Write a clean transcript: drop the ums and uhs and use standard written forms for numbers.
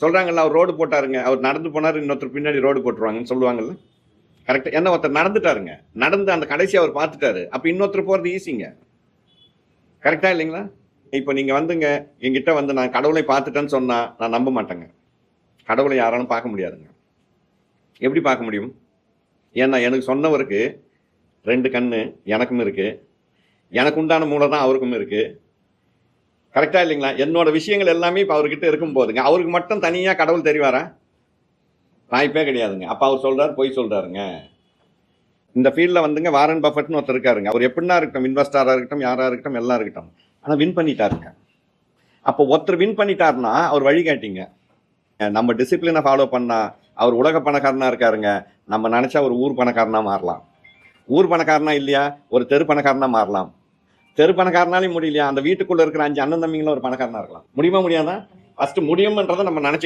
சொல்றாங்கல்ல, அவர் ரோடு போட்டாருங்க, அவர் நடந்து போனார், இன்னொருத்தர் பின்னாடி ரோடு போட்டுருவாங்கன்னு சொல்லுவாங்கல்ல. கரெக்ட். என்ன, ஒருத்தர் நடந்துட்டாருங்க, நடந்து அந்த கடைசி அவர் பார்த்துட்டாரு, அப்ப இன்னொருத்தர் போறது ஈஸிங்க. கரெக்டா இல்லைங்களா? இப்ப நீங்க வந்துங்க என்கிட்ட வந்து நான் கடவுளை பார்த்துட்டேன்னு சொன்னா நான் நம்ப மாட்டேங்க. கடவுளை யாராலும் பார்க்க முடியாதுங்க. எப்படி பார்க்க முடியும்? ஏன்னா எனக்கு சொன்னவருக்கு 2 கண்ணு எனக்கும் இருக்கு, எனக்கு உண்டான மூளை தான் அவருக்கும் இருக்கு. கரெக்டா இல்லைங்களா? என்னோட விஷயங்கள் எல்லாமே இப்ப அவர்கிட்ட இருக்கும் போதுங்க, அவருக்கு மட்டும் தனியா கடவுள் தெரிவாரா? வாய்ப்பே கிடையாதுங்க. அப்ப அவர் சொல்றாரு, பொய் சொல்றாருங்க. இந்த ஃபீல்ட்ல வந்துங்க வாரன் பஃபட்னு ஒருத்தர் இருக்காருங்க. அவர் எப்படின்னா இருக்கட்டும், இன்வெஸ்டரா இருக்கட்டும், யாரா இருக்கட்டும், எல்லாம் இருக்கட்டும், ஆனா வின் பண்ணிட்டாருங்க. அப்போ ஒருத்தர் வின் பண்ணிட்டாருன்னா அவர் வழிகாட்டிங்க. நம்ம டிசிப்ளினை ஃபாலோ பண்ணா அவர் உலக பணக்காரனா இருக்காருங்க. நம்ம நினைச்சா ஒரு ஊர் பணக்காரனா மாறலாம். ஊர் பணக்காரனா இல்லையா, ஒரு தெரு பணக்காரனா மாறலாம். தெரு பணக்காரனாலையும் முடியலையா, அந்த வீட்டுக்குள்ள இருக்கிற 5 அண்ணன் தம்பிங்களும் ஒரு பணக்காரனா இருக்கலாம். முடியுமா முடியாதா? ஃபர்ஸ்ட் முடியும்ன்றதை நம்ம நினைச்சு